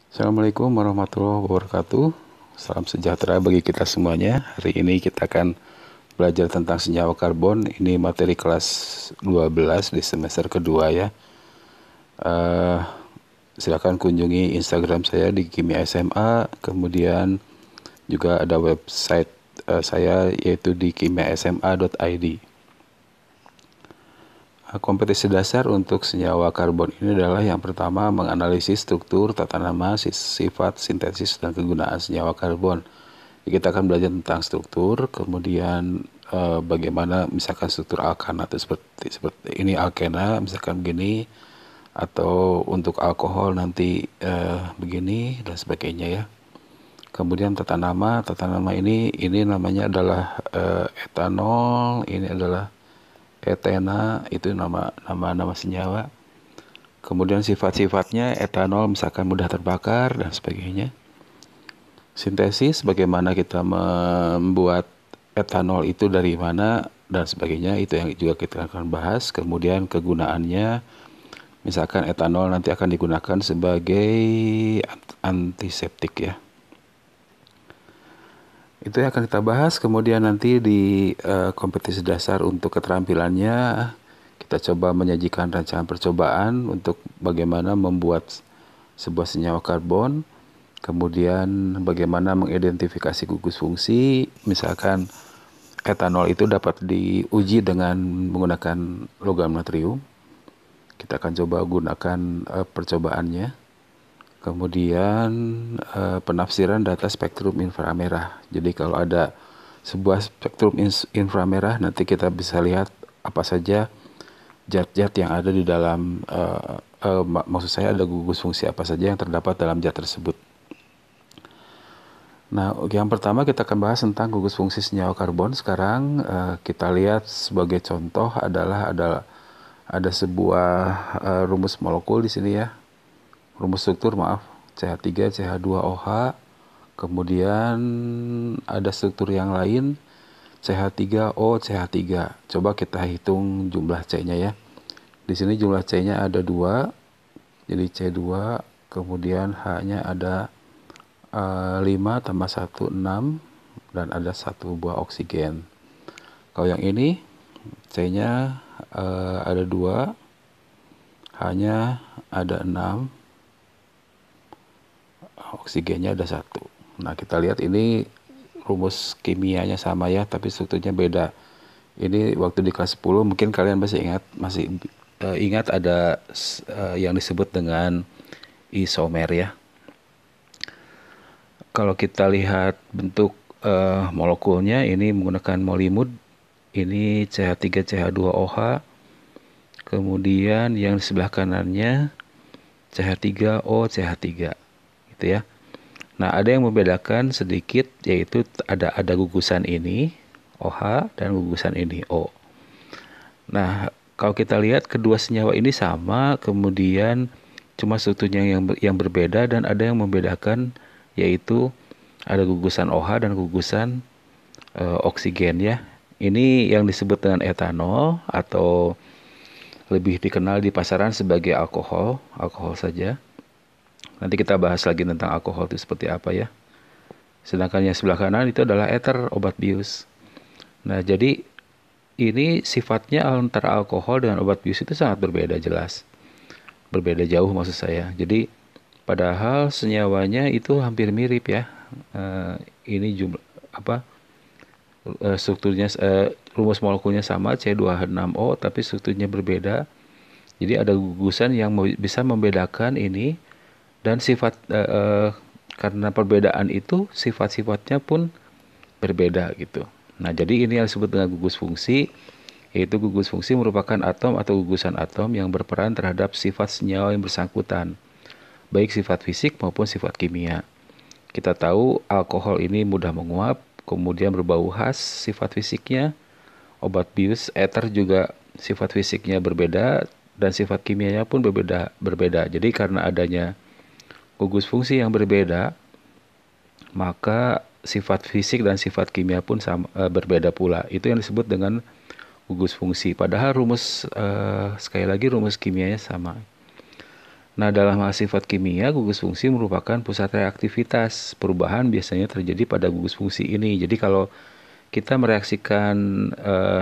Assalamualaikum warahmatullahi wabarakatuh. Salam sejahtera bagi kita semuanya. Hari ini kita akan belajar tentang senyawa karbon. Ini materi kelas 12 di semester kedua ya. Silakan kunjungi Instagram saya di Kimia SMA. Kemudian juga ada website saya yaitu di kimiasma.id. Kompetisi dasar untuk senyawa karbon ini adalah yang pertama menganalisis struktur, tata nama, sifat, sintesis, dan kegunaan senyawa karbon. Kita akan belajar tentang struktur, kemudian bagaimana misalkan struktur alkana itu seperti ini alkena, misalkan begini, atau untuk alkohol nanti begini dan sebagainya ya. Kemudian tata nama ini namanya adalah etanol, ini adalah etena, itu nama senyawa. Kemudian sifat-sifatnya etanol misalkan mudah terbakar dan sebagainya. Sintesis bagaimana kita membuat etanol itu dari mana dan sebagainya, itu yang juga kita akan bahas. Kemudian kegunaannya, misalkan etanol nanti akan digunakan sebagai antiseptik ya. Itu yang akan kita bahas. Kemudian nanti di kompetisi dasar untuk keterampilannya kita coba menyajikan rancangan percobaan untuk bagaimana membuat sebuah senyawa karbon. Kemudian bagaimana mengidentifikasi gugus fungsi. Misalkan etanol itu dapat diuji dengan menggunakan logam natrium. Kita akan coba gunakan percobaannya. Kemudian penafsiran data spektrum inframerah. Jadi kalau ada sebuah spektrum inframerah, nanti kita bisa lihat apa saja zat-zat yang ada di dalam, maksud saya ada gugus fungsi apa saja yang terdapat dalam zat tersebut. Nah, yang pertama kita akan bahas tentang gugus fungsi senyawa karbon. Sekarang kita lihat sebagai contoh adalah ada sebuah rumus molekul di sini ya. Rumus struktur maaf, CH3 CH2OH. Kemudian ada struktur yang lain CH3O CH3. Coba kita hitung jumlah C-nya ya. Di sini jumlah C-nya ada 2. Jadi C2, kemudian H-nya ada 5 tambah 1 6 dan ada 1 buah oksigen. Kalau yang ini C-nya ada 2, H-nya ada 6, oksigennya ada 1. Nah, kita lihat ini rumus kimianya sama ya, tapi strukturnya beda. Ini waktu di kelas 10 mungkin kalian masih ingat ada yang disebut dengan isomer ya. Kalau kita lihat bentuk molekulnya, ini menggunakan molimud. Ini CH3 CH2OH. Kemudian yang di sebelah kanannya CH3O CH3 gitu ya. Nah, ada yang membedakan sedikit, yaitu ada gugusan ini OH dan gugusan ini O. Nah, kalau kita lihat kedua senyawa ini sama, kemudian cuma strukturnya yang berbeda, dan ada yang membedakan, yaitu ada gugusan OH dan gugusan oksigen ya. Ini yang disebut dengan etanol, atau lebih dikenal di pasaran sebagai alkohol saja. Nanti kita bahas lagi tentang alkohol itu seperti apa ya. Sedangkan yang sebelah kanan itu adalah ether, obat bius. Nah, jadi ini sifatnya antara alkohol dengan obat bius itu sangat berbeda jelas. Berbeda jauh maksud saya. Jadi padahal senyawanya itu hampir mirip ya. Ini jumlah strukturnya, rumus molekulnya sama C2H6O, tapi strukturnya berbeda. Jadi ada gugusan yang bisa membedakan ini. Dan karena perbedaan itu sifat-sifatnya pun berbeda gitu. Nah, jadi ini yang disebut dengan gugus fungsi, yaitu gugus fungsi merupakan atom atau gugusan atom yang berperan terhadap sifat senyawa yang bersangkutan, baik sifat fisik maupun sifat kimia. Kita tahu alkohol ini mudah menguap, kemudian berbau khas sifat fisiknya. Obat bius, ether juga sifat fisiknya berbeda dan sifat kimianya pun berbeda. Jadi karena adanya gugus fungsi yang berbeda, maka sifat fisik dan sifat kimia pun berbeda pula. Itu yang disebut dengan gugus fungsi. Padahal rumus, sekali lagi rumus kimianya sama. Nah, dalam hal sifat kimia, gugus fungsi merupakan pusat reaktivitas. Perubahan biasanya terjadi pada gugus fungsi ini. Jadi kalau kita mereaksikan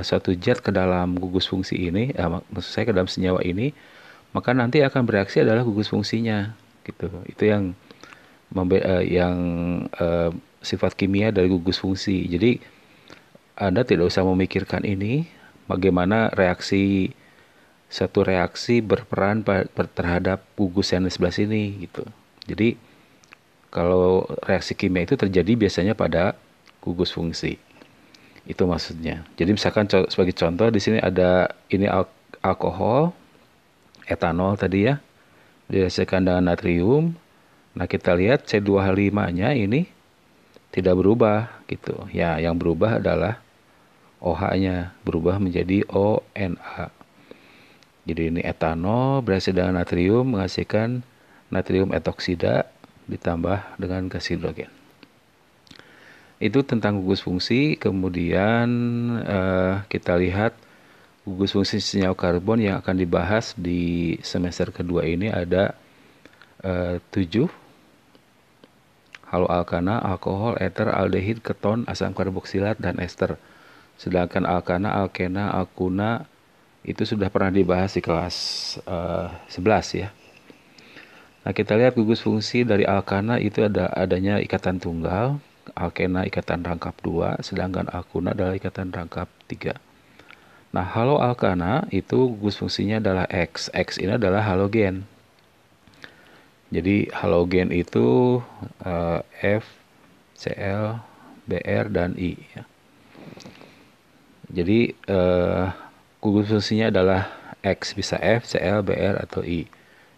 suatu zat ke dalam gugus fungsi ini, maksud saya ke dalam senyawa ini, maka nanti akan bereaksi adalah gugus fungsinya, gitu. Itu yang sifat kimia dari gugus fungsi. Jadi Anda tidak usah memikirkan ini, bagaimana satu reaksi berperan terhadap gugus yang di sebelah sini gitu. Jadi kalau reaksi kimia itu terjadi biasanya pada gugus fungsi. Itu maksudnya. Jadi misalkan sebagai contoh di sini ada ini alkohol, etanol tadi ya, dihasilkan dengan natrium. Nah, kita lihat C2H5-nya ini tidak berubah gitu. Ya, yang berubah adalah OH-nya berubah menjadi ONA. Jadi ini etanol berhasil dengan natrium menghasilkan natrium etoksida ditambah dengan gas hidrogen. Itu tentang gugus fungsi. Kemudian kita lihat gugus fungsi senyawa karbon yang akan dibahas di semester kedua ini ada 7. Haloalkana, alkohol, eter, aldehid, keton, asam karboksilat, dan ester. Sedangkan alkana, alkena, alkuna itu sudah pernah dibahas di kelas 11 ya. Nah, kita lihat gugus fungsi dari alkana itu adanya ikatan tunggal, alkena ikatan rangkap 2, sedangkan alkuna adalah ikatan rangkap 3. Nah, haloalkana itu gugus fungsinya adalah X. X ini adalah halogen. Jadi halogen itu F, Cl, Br, dan I. Jadi gugus fungsinya adalah X, bisa F, Cl, Br, atau I.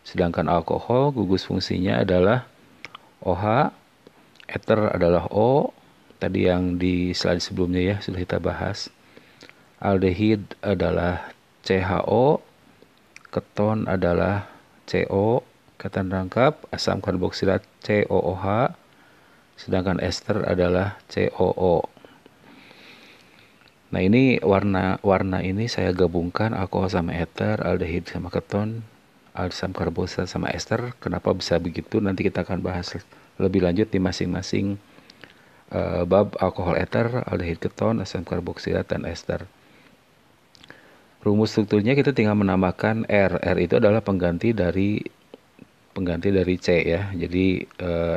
Sedangkan alkohol gugus fungsinya adalah OH, eter adalah O, tadi yang di slide sebelumnya ya sudah kita bahas. Aldehid adalah CHO, keton adalah CO, ikatan rangkap, asam karboksilat COOH, sedangkan ester adalah COO. Nah, ini warna ini saya gabungkan alkohol sama eter, aldehid sama keton, asam karboksilat sama ester. Kenapa bisa begitu? Nanti kita akan bahas lebih lanjut di masing-masing bab alkohol eter, aldehid keton, asam karboksilat, dan ester. Rumus strukturnya kita tinggal menambahkan R. R itu adalah pengganti dari C ya. Jadi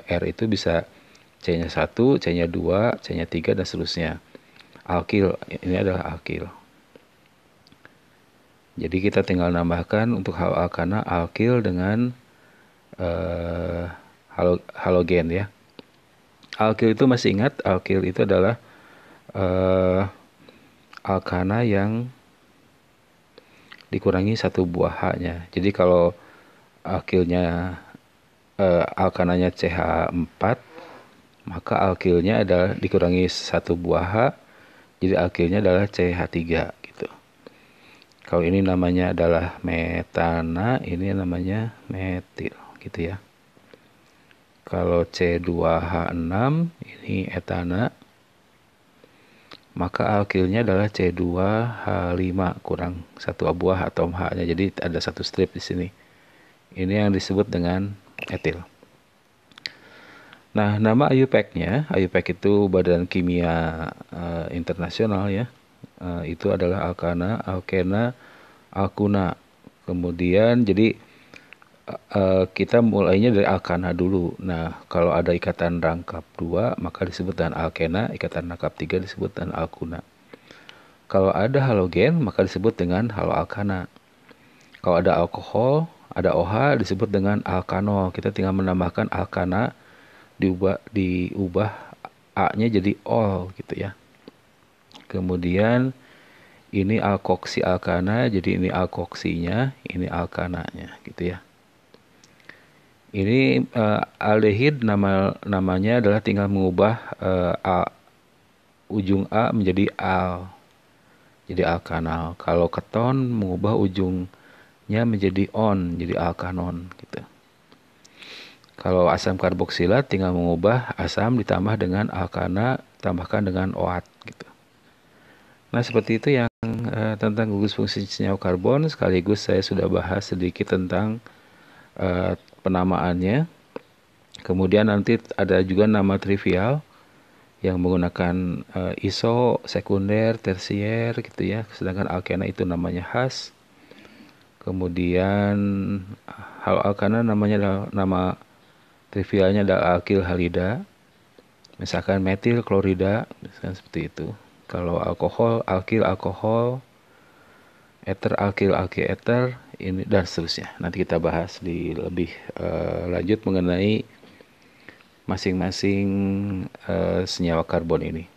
R itu bisa C-nya 1, C-nya 2, C-nya 3, dan seterusnya. Alkil, ini adalah alkil. Jadi kita tinggal nambahkan untuk haloalkana alkil dengan halogen ya. Alkil itu masih ingat, alkil itu adalah alkana yang dikurangi satu buah H-nya. Jadi kalau alkilnya alkananya CH4, maka alkilnya adalah dikurangi satu buah H, jadi alkilnya adalah CH3 gitu. Kalau ini namanya adalah metana, ini namanya metil gitu ya. Kalau C2H6 ini etana, maka alkilnya adalah C2H5 kurang satu buah atom H-nya. Jadi ada satu strip di sini. Ini yang disebut dengan etil. Nah, nama IUPAC-nya, IUPAC itu Badan Kimia Internasional ya. Itu adalah alkana, alkena, alkuna. Kemudian jadi kita mulainya dari alkana dulu. Nah, kalau ada ikatan rangkap 2, maka disebut dengan alkena, ikatan rangkap 3 disebut dengan alkuna. Kalau ada halogen, maka disebut dengan haloalkana. Kalau ada alkohol, ada OH disebut dengan alkanol. Kita tinggal menambahkan alkana, diubah A-nya jadi ol gitu ya. Kemudian ini alkoksi alkana, jadi ini alkoksinya, ini alkananya gitu ya. Ini aldehid namanya adalah tinggal mengubah ujung A menjadi al. Jadi alkanal. Kalau keton mengubah ujungnya menjadi on, jadi alkanon gitu. Kalau asam karboksilat tinggal mengubah asam ditambah dengan alkana, tambahkan dengan OAT gitu. Nah, seperti itu yang tentang gugus fungsi senyawa karbon, sekaligus saya sudah bahas sedikit tentang penamaannya. Kemudian nanti ada juga nama trivial yang menggunakan iso, sekunder, tersier gitu ya. Sedangkan alkena itu namanya khas. Kemudian hal alkana namanya nama trivialnya adalah alkil halida. Misalkan metil klorida, misalkan seperti itu. Kalau alkohol, alkil alkohol, ether alkil alkyl ether, ini dan seterusnya. Nanti kita bahas di lebih lanjut mengenai masing-masing senyawa karbon ini.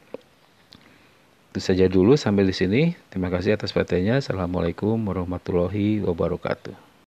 Itu saja dulu sampai di sini. Terima kasih atas perhatiannya. Assalamualaikum warahmatullahi wabarakatuh.